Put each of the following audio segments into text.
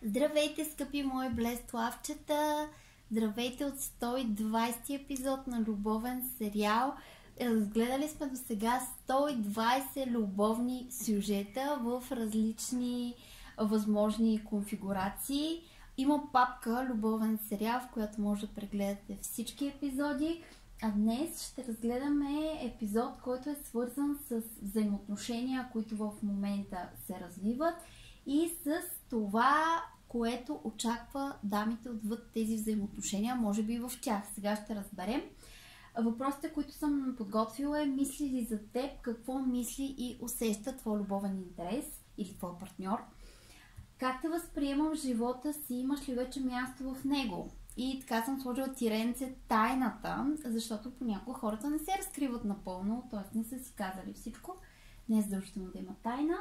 Здравейте, скъпи мои блестлавчета! Здравейте от 120 епизод на любовен сериал. Разгледали сме до сега 120 любовни сюжета в различни възможни конфигурации. Има папка любовен сериал, в която може да прегледате всички епизоди. А днес ще разгледаме епизод, който е свързан с взаимоотношения, които в момента се развиват и с това, което очаква дамите отвъд тези взаимоотношения, може би и в тях. Сега ще разберем. Въпросите, които съм подготвила е: мисли ли за теб, какво мисли и усеща твой любовен интерес или твой партньор? Как те възприемам в живота си, имаш ли вече място в него? И така съм сложила тиренце тайната, защото понякога хората не се разкриват напълно, т.е. не са си казали всичко. Не е задължително да има тайна.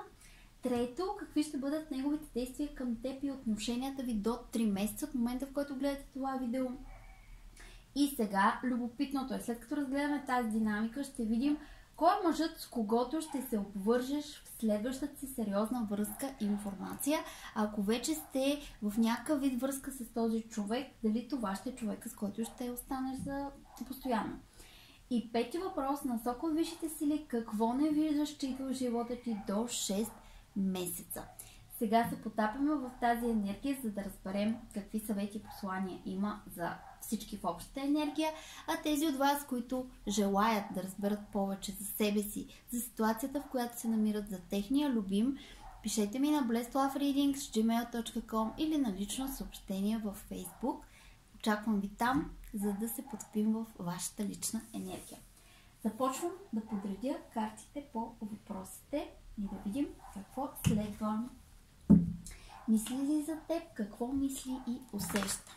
Трето, какви ще бъдат неговите действия към теб и отношенията ви до 3 месеца от момента, в който гледате това видео. И сега, любопитното е, след като разгледаме тази динамика, ще видим кой е мъжът, с когото ще се обвържеш в следващата си сериозна връзка и информация. Ако вече сте в някакъв вид връзка с този човек, дали това ще е човека, с който ще останеш за постоянно. И пети въпрос, насока от висшите сили, какво не виждаш, че идва в живота ти до 6 месеца. Сега се потапяме в тази енергия, за да разберем какви съвети и послания има за всички в общата енергия, а тези от вас, които желаят да разберат повече за себе си, за ситуацията, в която се намират, за техния любим, пишете ми на blesslovereadings@gmail.com или на лично съобщение във Facebook. Очаквам ви там, за да се потопим в вашата лична енергия. Започвам да подредя картите по въпросите и да видим какво следва. Мисли ли за теб, какво мисли и усеща?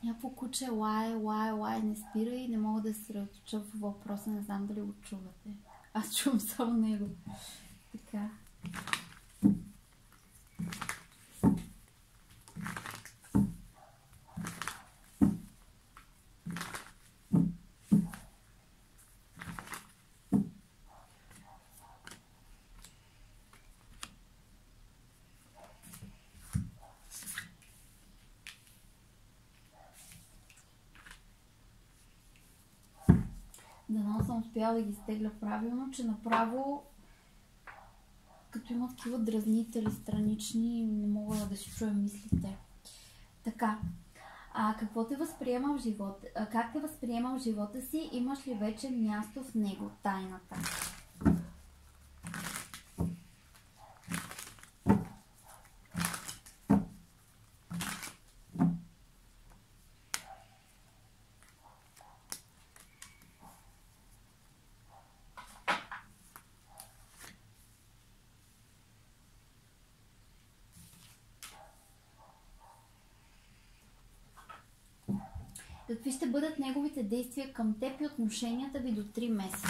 Някакво куче лае, не спира и не мога да се съсредоточа в въпроса, не знам дали го чувате. Аз чувам само него. Така. Дано съм успяла да ги стегля правилно, че направо, като има такива дразнители странични, не мога да си чуя мислите. Така, какво те възприема в живота? Как те възприема в живота си? Имаш ли вече място в него? Тайната. Какви ще бъдат неговите действия към теб и отношенията ви до 3 месеца?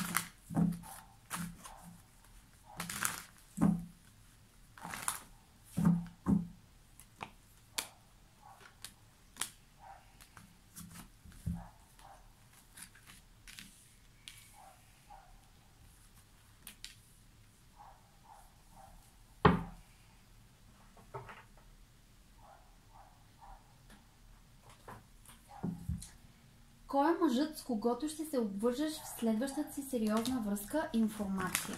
Кой е мъжът, с когото ще се обвържеш в следващата си сериозна връзка и информация?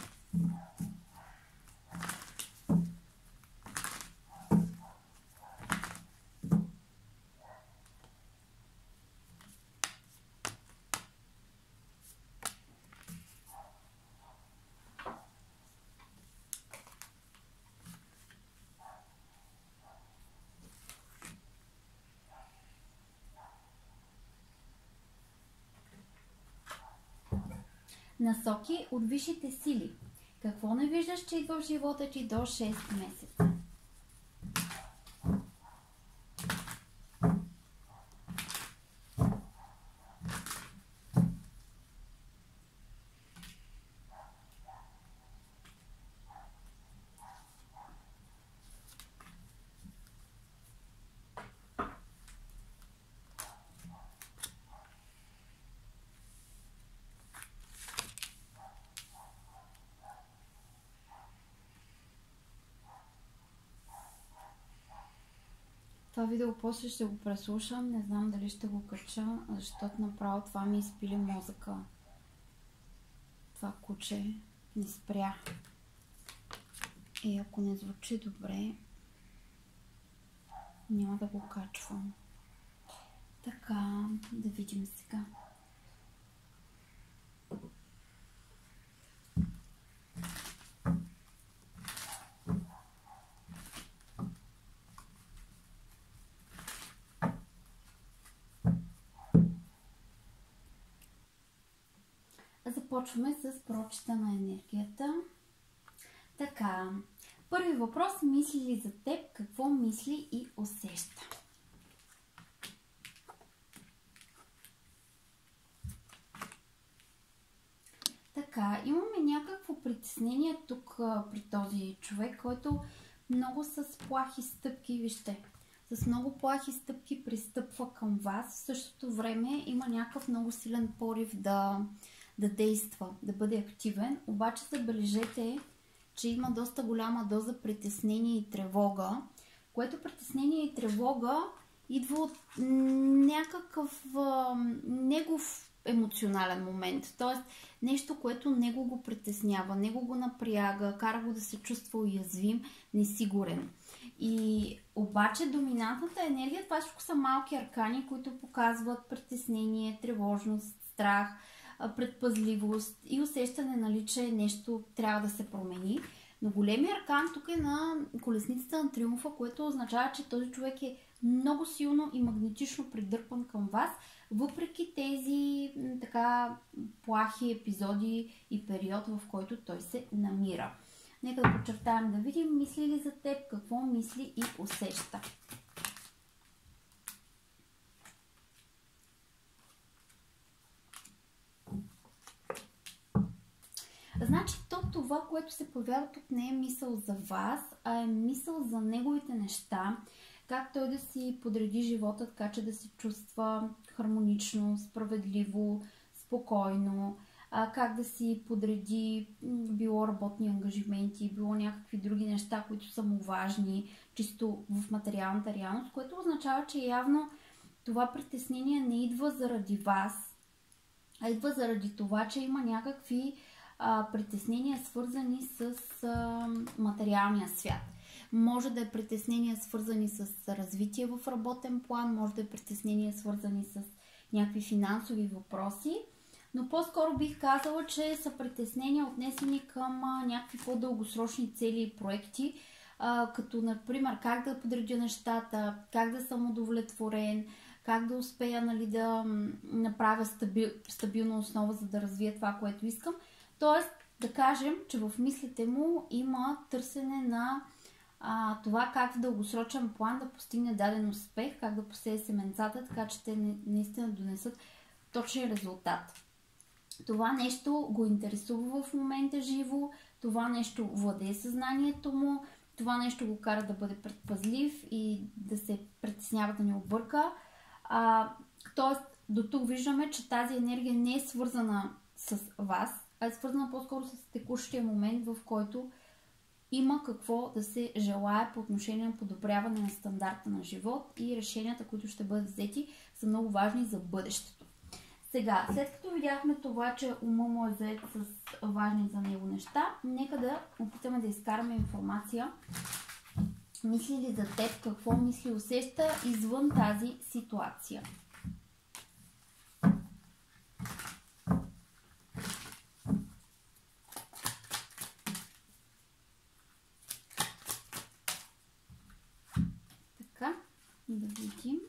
Насоки от висшите сили. Какво не виждаш, че идва в живота ти до 6 месеца? Това видео после ще го преслушам, не знам дали ще го кача, защото направо това ми изпили мозъка. Това куче не спря. И ако не звучи добре, няма да го качвам. Така, да видим сега. Започваме с прочита на енергията. Така, първи въпрос: мисли ли за теб, какво мисли и усеща? Така, имаме някакво притеснение тук при този човек, който много с плахи стъпки, вижте, с много плахи стъпки пристъпва към вас. В същото време има някакъв много силен порив да действа, да бъде активен. Обаче забележете, че има доста голяма доза притеснение и тревога, което притеснение и тревога идва от някакъв негов емоционален момент. Т.е. нещо, което него го притеснява, него го напряга, кара го да се чувства уязвим, несигурен. И обаче доминантната енергия, това всичко са малки аркани, които показват притеснение, тревожност, страх, предпазливост и усещане, нали, че нещо трябва да се промени. Но големият аркан тук е на колесницата на триумфа, което означава, че този човек е много силно и магнетично придърпан към вас, въпреки тези така плахи епизоди и период, в който той се намира. Нека да подчертаем, да видим мисли ли за теб, какво мисли и усеща. Значи това, което се появява тук, не е мисъл за вас, а е мисъл за неговите неща, как той да си подреди живота, така че да се чувства хармонично, справедливо, спокойно, как да си подреди било работни ангажименти, било някакви други неща, които са му важни, чисто в материалната реалност, което означава, че явно това притеснение не идва заради вас, а идва заради това, че има някакви притеснения, свързани с материалния свят. Може да е притеснения, свързани с развитие в работен план, може да е притеснения, свързани с някакви финансови въпроси, но по-скоро бих казала, че са притеснения, отнесени към някакви по-дългосрочни цели и проекти, като например как да подредя нещата, как да съм удовлетворен, как да успея, нали, да направя стабилна основа, за да развия това, което искам. Тоест, да кажем, че в мислите му има търсене на това как в дългосрочен план да постигне даден успех, как да посее семенцата, така че те наистина донесат точен резултат. Това нещо го интересува в момента живо, това нещо владее съзнанието му, това нещо го кара да бъде предпазлив и да се притеснява да не обърка. Тоест, до тук виждаме, че тази енергия не е свързана с вас, а е свързана по-скоро с текущия момент, в който има какво да се желае по отношение на подобряване на стандарта на живот и решенията, които ще бъдат взети, са много важни за бъдещето. Сега, след като видяхме това, че ума му е заед с важни за него неща, нека да опитаме да изкараме информация. Мисли ли за теб, какво мисли, усеща извън тази ситуация? Така, да видим.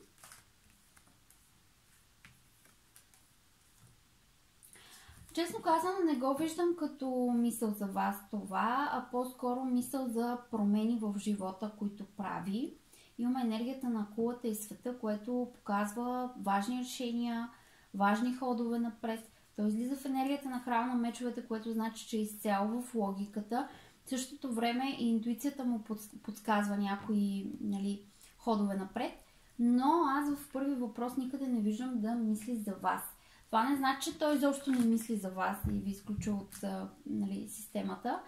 Честно казано, не го виждам като мисъл за вас това, а по-скоро мисъл за промени в живота, които прави. Имаме енергията на кулата и света, което показва важни решения, важни ходове напред. Той излиза в енергията на крала на мечовете, което значи, че е изцяло в логиката. В същото време и интуицията му подсказва някои, нали, ходове напред. Но аз в първи въпрос никъде не виждам да мисли за вас. Това не значи, че той изобщо не мисли за вас и ви изключва от, нали, системата,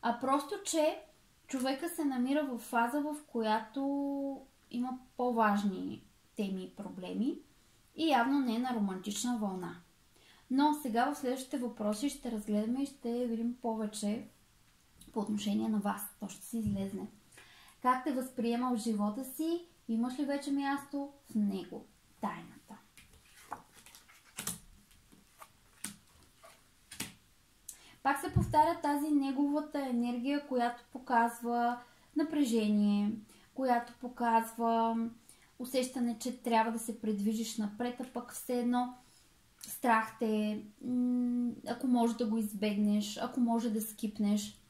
а просто, че човека се намира в фаза, в която има по-важни теми и проблеми и явно не е на романтична вълна. Но сега в следващите въпроси ще разгледаме и ще видим повече по отношение на вас. То ще се излезне. Как те възприема в живота си? Имаш ли вече място в него? Тайната. Пак се повтаря тази неговата енергия, която показва напрежение, която показва усещане, че трябва да се придвижиш напред, а пък все едно страх те, ако може да го избегнеш, ако може да скипнеш.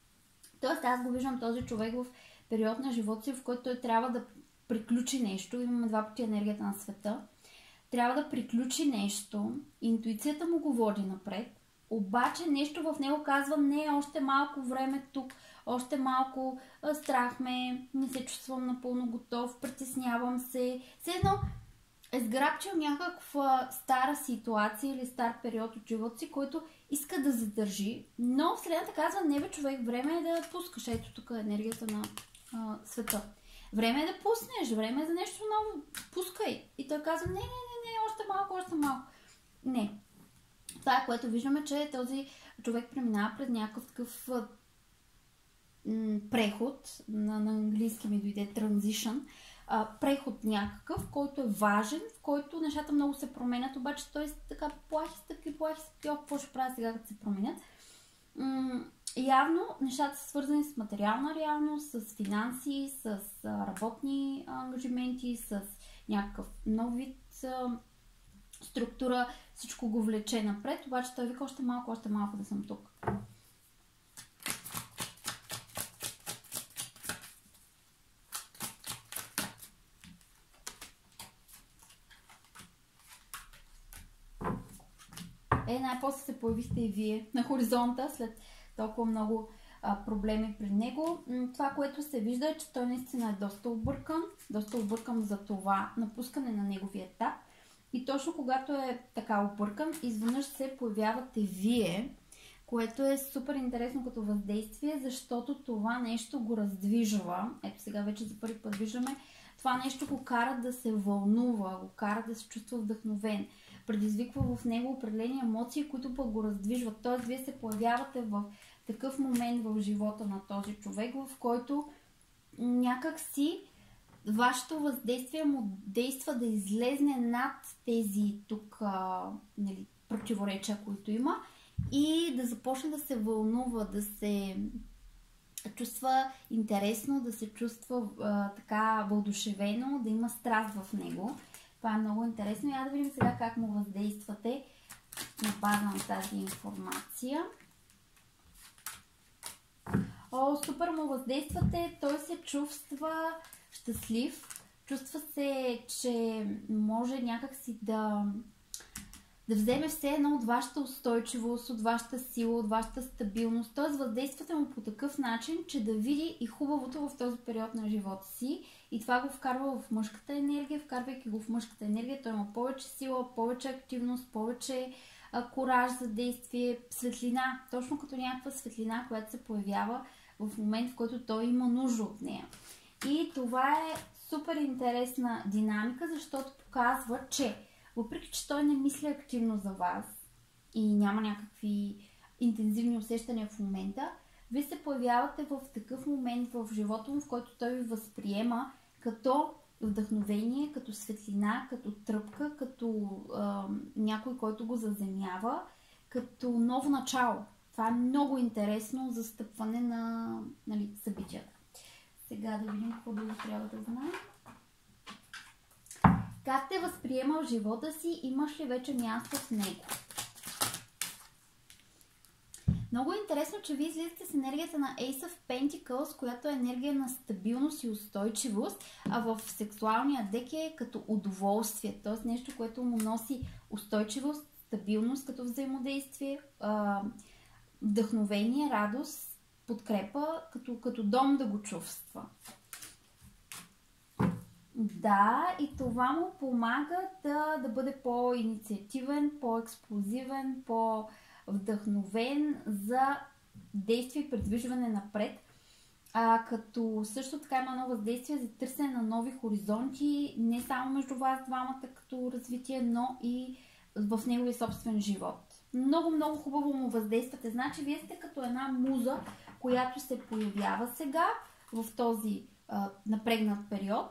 Тоест аз го виждам този човек в период на живота си, в който той трябва да приключи нещо. Имаме два пъти енергията на света. Трябва да приключи нещо. Интуицията му го води напред. Обаче нещо в него казва, не, още малко време тук, още малко страх ме, не се чувствам напълно готов, притеснявам се. Все едно е сграбчил някаква стара ситуация или стар период от живота си, който иска да задържи, но Вселената казва, не бе човек, време е да пускаш. Ето тук е енергията на света. Време е да пуснеш, време е за нещо ново, пускай. И той казва, не, още малко. Не. Това е, което виждаме, че този човек преминава през някакъв такъв преход, на английски ми дойде transition, преход някакъв, който е важен, в който нещата много се променят, обаче той така плахи стъпки, какво ще правя сега, като се променят. Явно нещата са свързани с материална реалност, с финанси, с работни ангажименти, с някакъв нов вид структура, всичко го влече напред, обаче той вика още малко да съм тук. Най-после се появихте и вие на хоризонта след толкова много проблеми при него. Това, което се вижда е, че той наистина е доста объркан за това напускане на неговия етап. И точно когато е така объркан, изведнъж се появявате вие, което е супер интересно като въздействие, защото това нещо го раздвижва. Ето сега вече за първи път виждаме. Това нещо го кара да се вълнува, го кара да се чувства вдъхновен. Предизвиква в него определени емоции, които пък го раздвижват. Тоест, вие се появявате в такъв момент в живота на този човек, в който някак си вашето въздействие му действа да излезне над тези тук противоречия, които има, и да започне да се вълнува, да се чувства интересно, да се чувства така въодушевено, да има страст в него. Това е много интересно. Я да видим сега как му въздействате на база на тази информация. Супер му въздействате. Той се чувства щастлив. Чувства се, че може някакси да вземе все едно от вашата устойчивост, от вашата сила, от вашата стабилност. Т.е. въздействате му по такъв начин, че да види и хубавото в този период на живота си. И това го вкарва в мъжката енергия. Вкарвайки го в мъжката енергия, той има повече сила, повече активност, повече кураж за действие, светлина. Точно като някаква светлина, която се появява в момент, в който той има нужда от нея. И това е супер интересна динамика, защото показва, че въпреки че той не мисли активно за вас и няма някакви интензивни усещания в момента, вие се появявате в такъв момент в живота му, в който той ви възприема като вдъхновение, като светлина, като тръпка, като някой, който го заземява, като ново начало. Това е много интересно за стъпване на събитията. Сега да видим какво друго трябва да знаем. Как те възприема в живота си? Имаш ли вече място в него? Много е интересно, че вие излизате с енергията на Ace of Pentacles, която е енергия на стабилност и устойчивост, а в сексуалния дек е като удоволствие, т.е. нещо, което му носи устойчивост, стабилност като взаимодействие, вдъхновение, радост, подкрепа, като дом да го чувства. Да, и това му помага да бъде по-инициативен, по-експлозивен, по-вдъхновен за действие и придвижване напред. Като също така има едно въздействие за търсене на нови хоризонти, не само между вас двамата като развитие, но и в неговия собствен живот. Много, много хубаво му въздействате. Значи вие сте като една муза, която се появява сега в този напрегнат период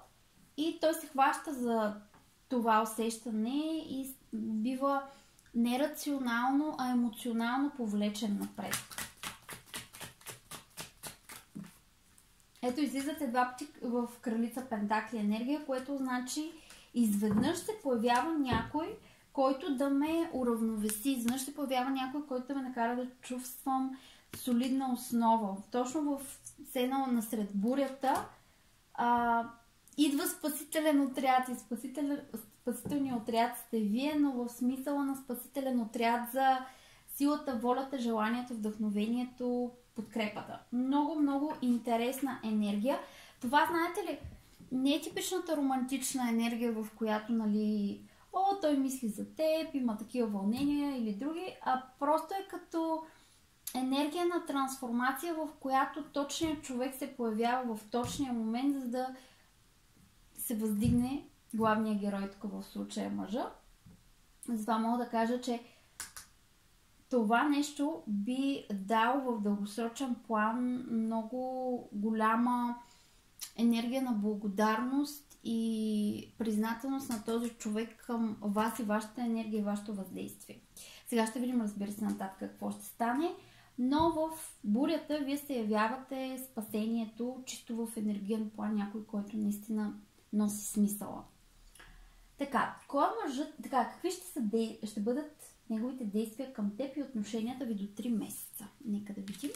и той се хваща за това усещане и бива не рационално, а емоционално повлечен напред. Ето, излизате два пъти в кралица Пентакли енергия, което значи изведнъж се появява някой, който да ме уравновеси. Изведнъж се появява някой, който да ме накара да чувствам солидна основа. Точно в сцена насред бурята идва спасителен отряд и спасителният отряд сте вие, но в смисъла на спасителен отряд за силата, волята, желанието, вдъхновението, подкрепата. Много, много интересна енергия. Това, знаете ли, не е типичната романтична енергия, в която, нали, той мисли за теб, има такива вълнения или други, а просто е като енергия на трансформация, в която точният човек се появява в точния момент, за да се въздигне главният герой, тук в случая мъжа. Затова мога да кажа, че това нещо би дал в дългосрочен план много голяма енергия на благодарност и признателност на този човек към вас и вашата енергия и вашето въздействие. Сега ще видим, разбира се, нататък какво ще стане, но в бурята вие се явявате спасението чисто в енергиен план, някой, който наистина носи смисъла. Така, кой е мъжът? Така, какви ще бъдат неговите действия към теб и отношенията ви до 3 месеца? Нека да видим.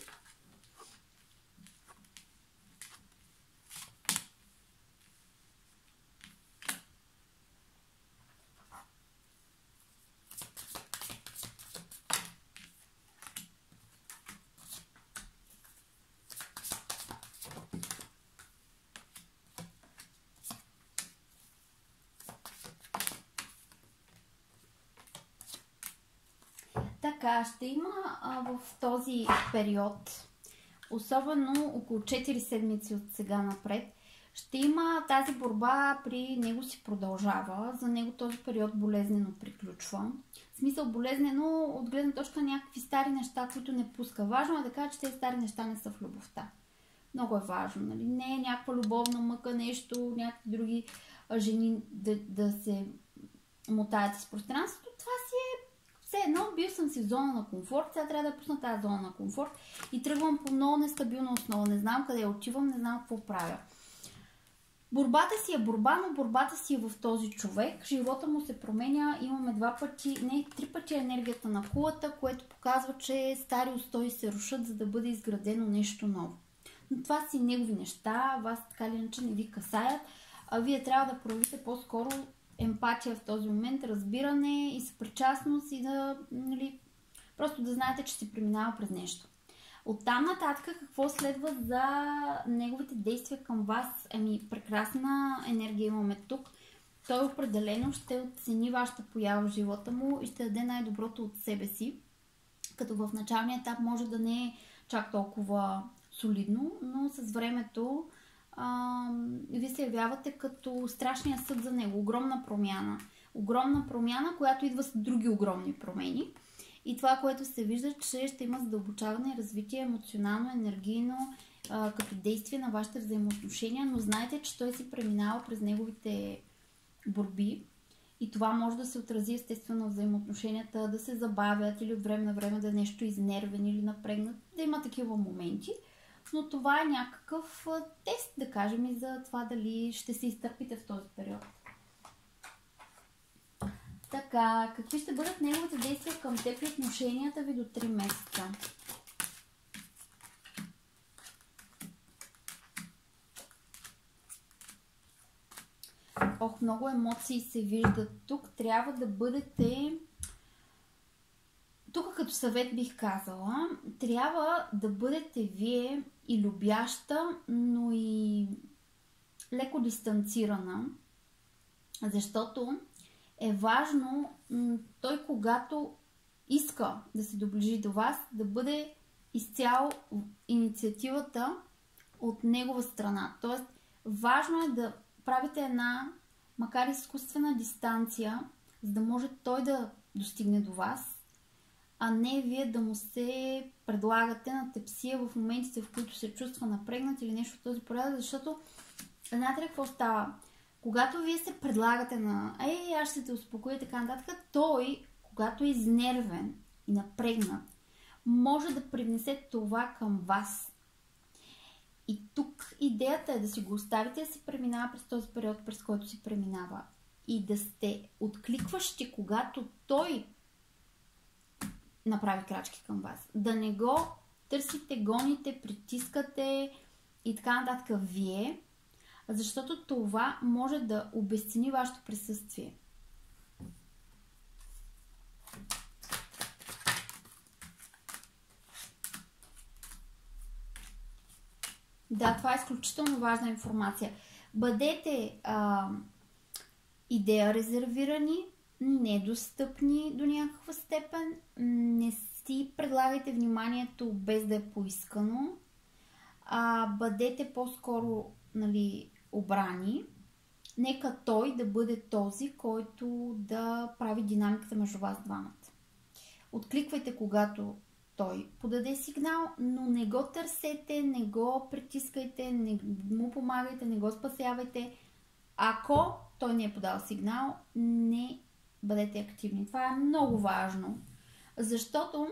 Така, ще има в този период, особено около 4 седмици от сега напред, ще има тази борба, при него си продължава, за него този период болезнено приключва. В смисъл болезнено от гледна точка на някакви стари неща, които не пуска. Важно е да кажа, че тези стари неща не са в любовта. Много е важно, нали? Не е някаква любовна мъка, нещо, някакви други жени да се мотаят из пространството. Това си е все едно, бил съм си в зона на комфорт, сега трябва да пусна тази зона на комфорт и тръгвам по много нестабилна основа. Не знам къде отивам, не знам какво правя. Борбата си е борба, но борбата си е в този човек. Живота му се променя, имаме 3 пъти енергията на кулата, което показва, че стари устои се рушат, за да бъде изградено нещо ново. Но това си негови неща, вас така или иначе не ви касаят, а вие трябва да проявите по-скоро емпатия в този момент, разбиране и съпричастност и да, нали, просто да знаете, че се преминава през нещо. Оттам нататък какво следва за неговите действия към вас? Прекрасна енергия имаме тук. Той определено ще оцени вашата поява в живота му и ще даде най-доброто от себе си. Като в началния етап може да не е чак толкова солидно, но с времето вие се явявате като страшния съд за него. Огромна промяна, която идва с други огромни промени. И това, което се вижда, че ще има задълбочаване и развитие емоционално, енергийно, като действие на вашите взаимоотношения, но знаете, че той си преминава през неговите борби и това може да се отрази естествено на взаимоотношенията, да се забавят или от време на време да е нещо изнервен или напрегнат, да има такива моменти. Но това е някакъв тест, да кажем, и за това дали ще се изтърпите в този период. Така, какви ще бъдат неговите действия към теб и отношенията ви до 3 месеца? Много емоции се виждат тук. Трябва да бъдете... Тук като съвет бих казала, трябва да бъдете вие и любяща, но и леко дистанцирана, защото е важно той, когато иска да се доближи до вас, да бъде изцяло инициативата от негова страна. Тоест, важно е да правите една, макар изкуствена дистанция, за да може той да достигне до вас, а не вие да му се предлагате на тепсия в моментите, в които се чувства напрегнат или нещо от този порядък, защото знаете ли какво става? Когато вие се предлагате на аз ще те успокоя и така нататък, той, когато е изнервен и напрегнат, може да привнесе това към вас. И тук идеята е да си го оставите да се преминава през този период, през който си преминава. И да сте откликващи, когато той направи крачки към вас. Да не го търсите, гоните, притискате и така нататък вие, защото това може да обезцени вашето присъствие. Да, това е изключително важна информация. Бъдете идея резервирани, недостъпни до някаква степен, не си предлагайте вниманието без да е поискано, бъдете по-скоро обрани. Нека той да бъде този, който да прави динамиката между вас двамата. Откликвайте, когато той подаде сигнал, но не го търсете, не го притискайте, не му помагайте, не го спасявайте. Ако той не е подал сигнал, не бъдете активни. Това е много важно, защото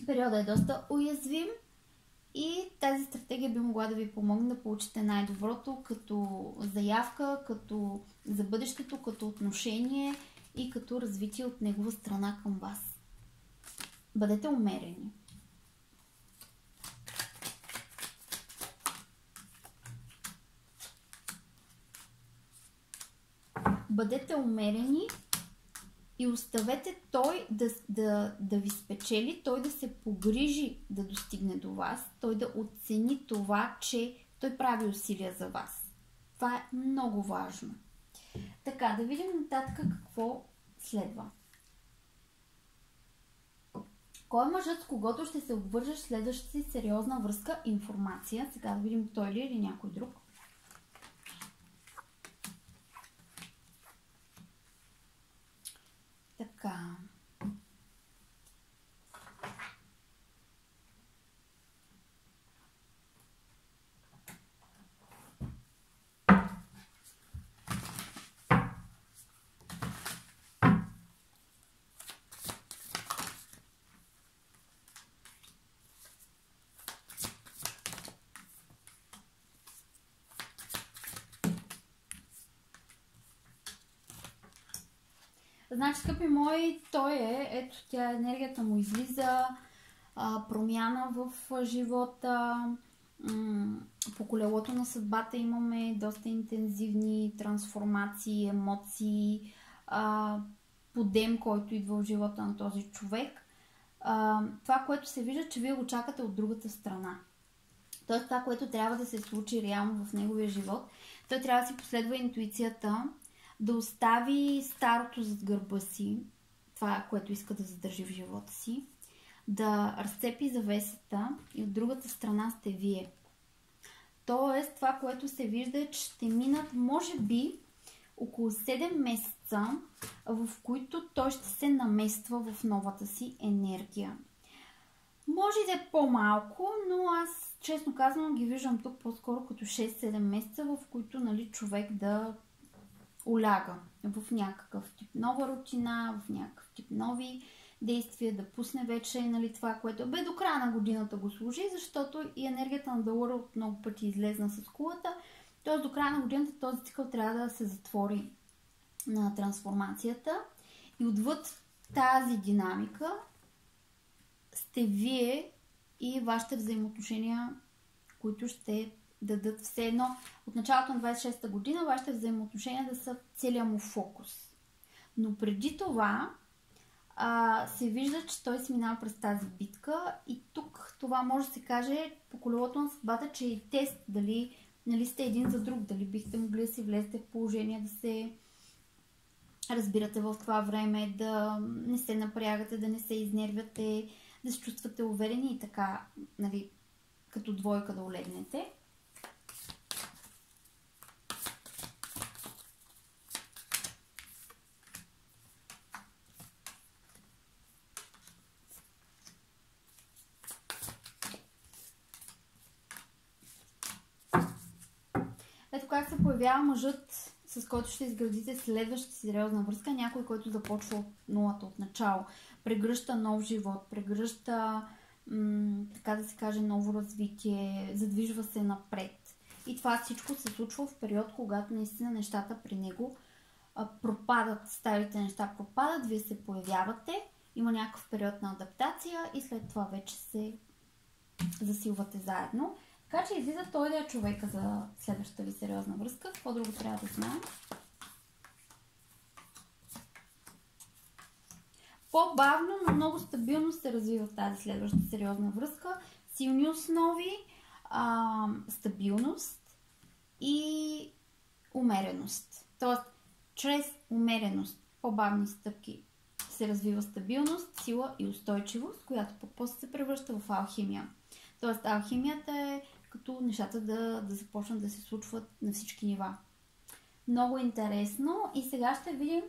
периодът е доста уязвим и тази стратегия би могла да ви помогне да получите най-доброто като заявка, като за бъдещето, като отношение и като развитие от негова страна към вас. Бъдете умерени. Бъдете умерени и оставете той да ви спечели, той да се погрижи да достигне до вас, той да оцени това, че той прави усилия за вас. Това е много важно. Така, да видим нататък какво следва. Кой е мъжът, с когото ще се обвържеш следващата си сериозна връзка? Информация. Сега да видим той ли или някой друг. Така. Значи, скъпи мои, той е, ето тя енергията му излиза, промяна в живота, по колелото на съдбата имаме доста интензивни трансформации, емоции, подем, който идва в живота на този човек. Това, което се вижда, че вие го чакате от другата страна. Тоест това, което трябва да се случи реално в неговия живот, той трябва да си последва интуицията, да остави старото зад гърба си, това, което иска да задържи в живота си, да разцепи завесата и от другата страна сте вие. Тоест, това, което се вижда е, че ще минат, може би, около 7 месеца, в които той ще се намества в новата си енергия. Може да е по-малко, но аз, честно казвам, ги виждам тук по-скоро като 6-7 месеца, в които човек да уляга в някакъв тип нова рутина, в някакъв тип нови действия, да пусне вече това, което до края на годината го служи, защото и енергията на Дълъра от много пъти излезна с кулата, т.е. до края на годината този цикъл трябва да се затвори на трансформацията и отвъд тази динамика сте вие и вашите взаимоотношения, които ще дадат все едно от началото на 26-та година вашите взаимоотношения да са целият му фокус. Но преди това се вижда, че той се минава през тази битка и тук това може да се каже по колелото на съдбата, че е тест дали сте един за друг, дали бихте могли да си влезете в положение да се разбирате в това време, да не се напрягате, да не се изнервяте, да се чувствате уверени и така, като двойка да олегнете. как се появява мъжът, с който ще изградите следващата сериозна връзка, някой, който започва от нулата, от начало. Прегръща нов живот, прегръща, така да се каже, ново развитие, задвижва се напред. И това всичко се случва в период, когато наистина нещата при него пропадат, старите неща пропадат, вие се появявате, има някакъв период на адаптация и след това вече се засилвате заедно. Така че излиза той да е човека за следващата ви сериозна връзка. Какво друго трябва да знаем? По-бавно, но много стабилно се развива тази следваща сериозна връзка. Силни основи, стабилност и умереност. Тоест, чрез умереност, по-бавни стъпки се развива стабилност, сила и устойчивост, която после се превръща в алхимия. Тоест, алхимията е като нещата да започнат да се случват на всички нива. Много интересно. И сега ще видим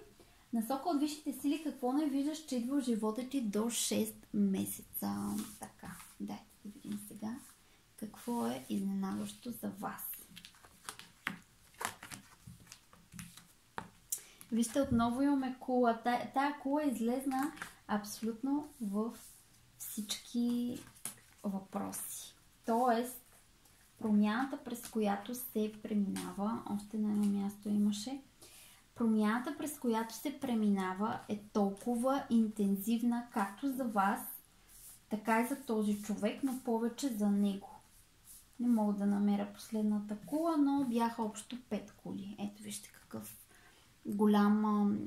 насока от висшите сили какво не виждаш, че идва в живота ти до 6 месеца. Така, дайте да видим сега какво е изненадващо за вас. Вижте, отново имаме кула. Тая кула излезна абсолютно в всички въпроси. Тоест, промяната, през която се преминава, още на едно място имаше, промяната, през която се преминава, е толкова интензивна, както за вас, така и за този човек, но повече за него. Не мога да намеря последната кула, но бяха общо 5 кули. Ето вижте какъв голям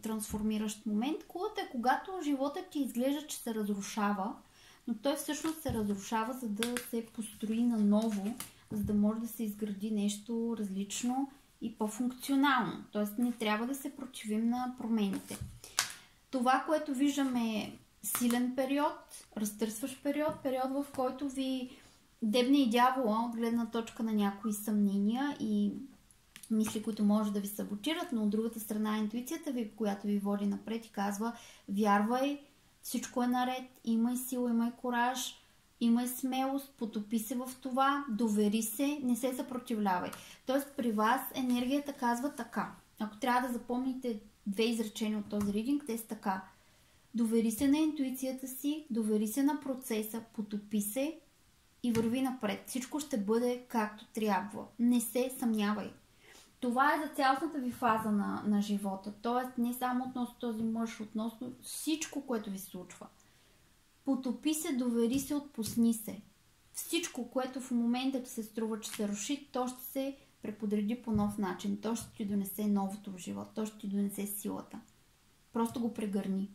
трансформиращ момент. Кулата е когато животът ти изглежда, че се разрушава, но той всъщност се разрушава, за да се построи наново, за да може да се изгради нещо различно и по-функционално. Тоест не трябва да се противим на промените. Това, което виждаме, е силен период, разтърсващ период, период, в който ви дебне и дявола от гледна точка на някои съмнения и мисли, които може да ви саботират, но от другата страна интуицията ви, която ви води напред и казва: вярвай, всичко е наред, имай сила, имай кураж, имай смелост, потопи се в това, довери се, не се съпротивлявай. Тоест при вас енергията казва така. Ако трябва да запомните 2 изречения от този ридинг, те са така: довери се на интуицията си, довери се на процеса, потопи се и върви напред. Всичко ще бъде както трябва. Не се съмнявай. Това е за цялостната ви фаза на живота. Тоест не само относно този мъж, относно всичко, което ви се случва. Потопи се, довери се, отпусни се. Всичко, което в момента ти се струва, че се руши, то ще се преподреди по нов начин. То ще ти донесе новото в живота. То ще ти донесе силата. Просто го прегърни.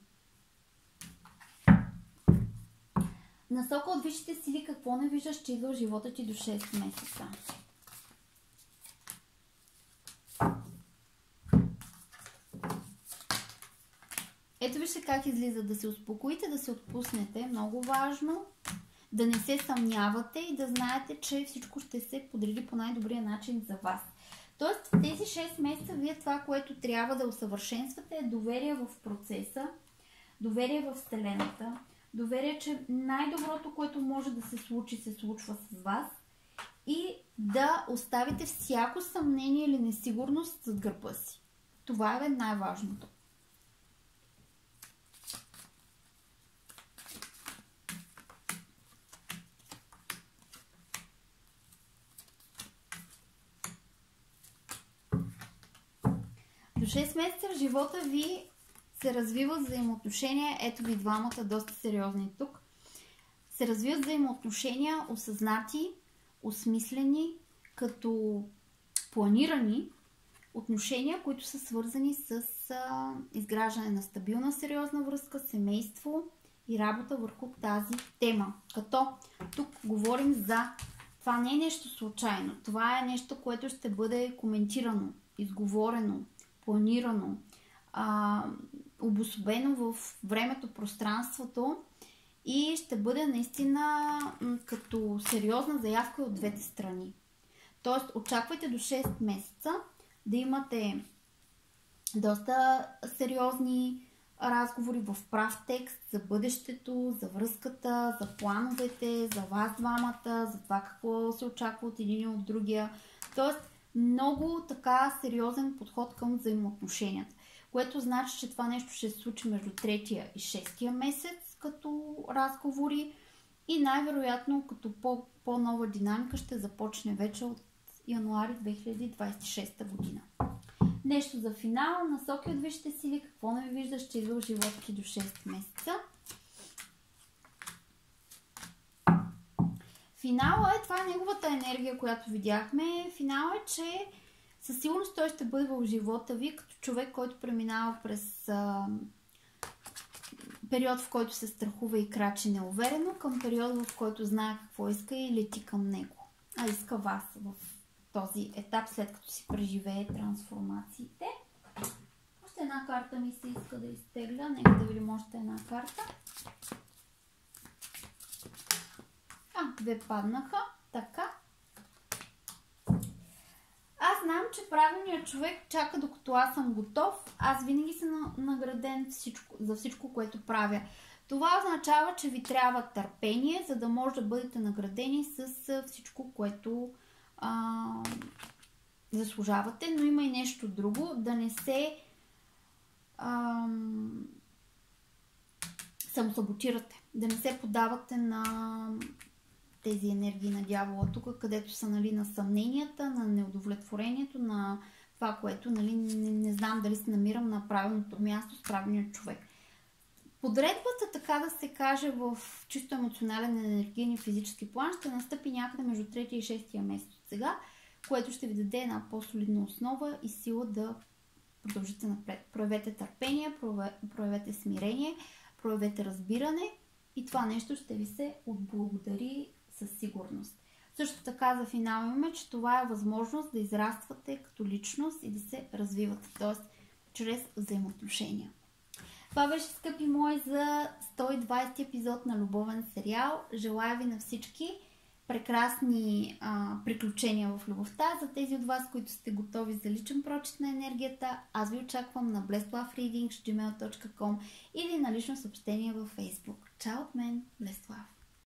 Насока от висшите сили, какво не виждаш, че идва в живота ти до 6 месеца. Ето вижте как излиза: да се успокоите, да се отпуснете. Много важно. Да не се съмнявате и да знаете, че всичко ще се подреди по най-добрия начин за вас. Тоест в тези 6 месеца вие това, което трябва да усъвършенствате, е доверие в процеса, доверие в Вселената, доверие, че най-доброто, което може да се случи, се случва с вас, и да оставите всяко съмнение или несигурност зад гърба си. Това е най-важното. До 6 месеца в живота ви се развиват взаимоотношения. Ето ви двамата доста сериозни тук. Се развиват взаимоотношения осъзнати, осмислени, като планирани отношения, които са свързани с изграждане на стабилна сериозна връзка, семейство и работа върху тази тема. Като тук говорим за... Това не е нещо случайно. Това е нещо, което ще бъде коментирано, изговорено, планирано, обособено в времето, пространството и ще бъде наистина като сериозна заявка от двете страни. Тоест, очаквайте до 6 месеца да имате доста сериозни разговори в прав текст за бъдещето, за връзката, за плановете, за вас двамата, за това какво се очаква от един и от другия. Тоест, много така сериозен подход към взаимоотношенията, което значи, че това нещо ще се случи между 3-я и 6-я месец като разговори и най-вероятно като по-нова динамика ще започне вече от януари 2026 година. Нещо за финал, насоки от висшите сили, какво не ви вижда, ще идва в живота ти до 6 месеца. Финала е, това е неговата енергия, която видяхме. Финала е, че със сигурност той ще бъде в живота ви като човек, който преминава през период, в който се страхува и крачи неуверено, към период, в който знае какво иска и лети към него. А иска вас в този етап, след като си преживее трансформациите. Още една карта ми се иска да изтегля. Нека да видим още една карта. Две паднаха. Така. Аз знам, че правилният човек чака докато аз съм готов. Аз винаги съм награден за всичко, което правя. Това означава, че ви трябва търпение, за да може да бъдете наградени с всичко, което заслужавате. Но има и нещо друго. Да не се самосаботирате. Да не се подавате на тези енергии на дявола тук, където са на съмненията, на неудовлетворението, на това, което не знам дали се намирам на правилното място с правилния човек. Подредбата, така да се каже, в чисто емоционален, енергиен и физически план ще настъпи някъде между 3-я и 6-я месец от сега, което ще ви даде една по-солидна основа и сила да продължите напред. Проявете търпение, проявете смирение, проявете разбиране и това нещо ще ви се отблагодари със сигурност. Също така за финал имаме, че това е възможност да израствате като личност и да се развивате, т.е. чрез взаимоотношения. Това беше, скъпи мои, за 120 епизод на любовен сериал. Желая ви на всички прекрасни приключения в любовта. За тези от вас, които сте готови за личен прочит на энергията, аз ви очаквам на blessedlovereadings@gmail.com или на лично съобщение във Facebook. Чао от мен, Blessed Love!